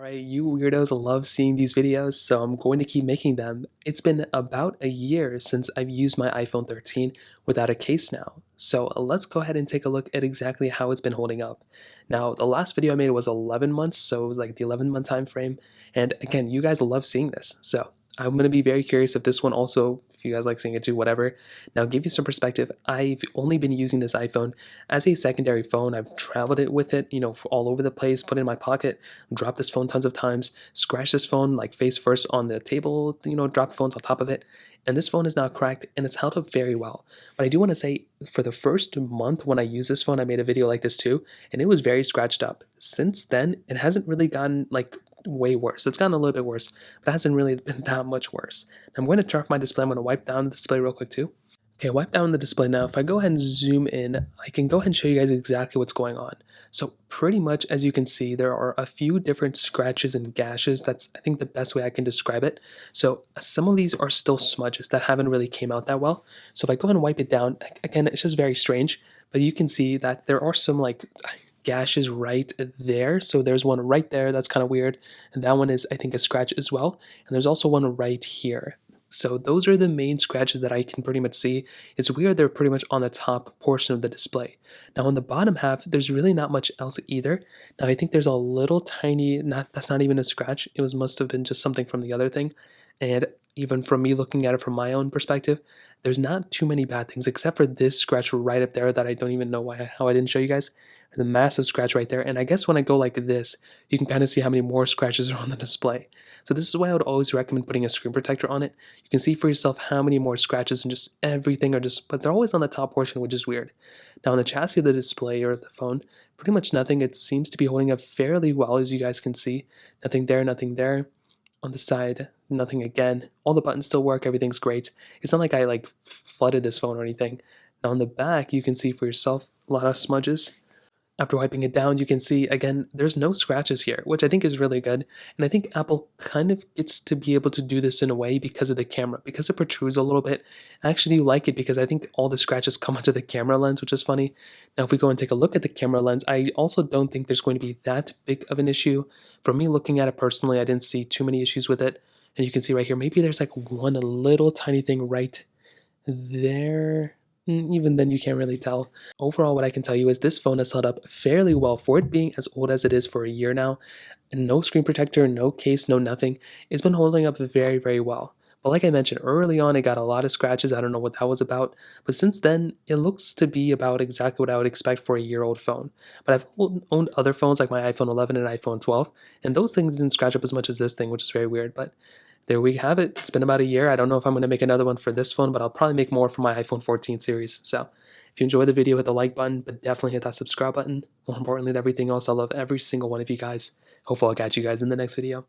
Alright, you weirdos love seeing these videos, so I'm going to keep making them. It's been about a year since I've used my iPhone 13 without a case now. So let's go ahead and take a look at exactly how it's been holding up. Now, the last video I made was 11 months, so it was like the 11-month time frame. And again, you guys love seeing this. So I'm going to be very curious if this one also, if you guys like seeing it too, whatever. Now, give you some perspective. I've only been using this iPhone as a secondary phone. I've traveled it with it, all over the place, put it in my pocket, dropped this phone tons of times, scratched this phone like face first on the table, dropped phones on top of it. And this phone is now cracked and it's held up very well. But I do want to say for the first month when I used this phone, I made a video like this too, and it was very scratched up. Since then, it hasn't really gotten like way worse. It's gotten a little bit worse, but it hasn't really been that much worse. I'm going to turn off my display. I'm going to wipe down the display real quick too. Okay, wipe down the display now. If I go ahead and zoom in, I can go ahead and show you guys exactly what's going on. So pretty much as you can see, there are a few different scratches and gashes. That's, I think, the best way I can describe it. So some of these are still smudges that haven't really came out that well. So if I go ahead and wipe it down, again, it's just very strange, but you can see that there are some like gashes right there. So there's one right there that's kind of weird, and that one is, I think, a scratch as well. And there's also one right here. So those are the main scratches that I can pretty much see. It's weird they're pretty much on the top portion of the display. Now on the bottom half, there's really not much else either. Now I think there's a little tiny, that's not even a scratch. It must have been just something from the other thing. And even from me looking at it from my own perspective, there's not too many bad things except for this scratch right up there that I don't even know how I didn't show you guys. There's a massive scratch right there. And I guess when I go like this, you can kind of see how many more scratches are on the display. So this is why I would always recommend putting a screen protector on it. You can see for yourself how many more scratches and just everything are just, but they're always on the top portion, which is weird. Now on the chassis of the display or the phone, pretty much nothing. It seems to be holding up fairly well, as you guys can see. Nothing there, nothing there. On the side, nothing again. All the buttons still work, everything's great. It's not like I like flooded this phone or anything. Now on the back, you can see for yourself a lot of smudges. After wiping it down, you can see, again, there's no scratches here, which I think is really good. And I think Apple kind of gets to be able to do this in a way because of the camera, because it protrudes a little bit. I actually do like it because I think all the scratches come onto the camera lens, which is funny. Now, if we go and take a look at the camera lens, I also don't think there's going to be that big of an issue. For me looking at it personally, I didn't see too many issues with it. And you can see right here, maybe there's like one little tiny thing right there. Even then, you can't really tell. Overall, what I can tell you is this phone has held up fairly well for it being as old as it is for a year now. And no screen protector, no case, no nothing. It's been holding up very, very well. But like I mentioned, early on, it got a lot of scratches. I don't know what that was about. But since then, it looks to be about exactly what I would expect for a year-old phone. But I've owned other phones like my iPhone 11 and iPhone 12, and those things didn't scratch up as much as this thing, which is very weird. But there we have it. It's been about a year. I don't know if I'm going to make another one for this phone, but I'll probably make more for my iPhone 14 series. So if you enjoyed the video, hit the like button, but definitely hit that subscribe button. More importantly than everything else, I love every single one of you guys. Hopefully I'll catch you guys in the next video.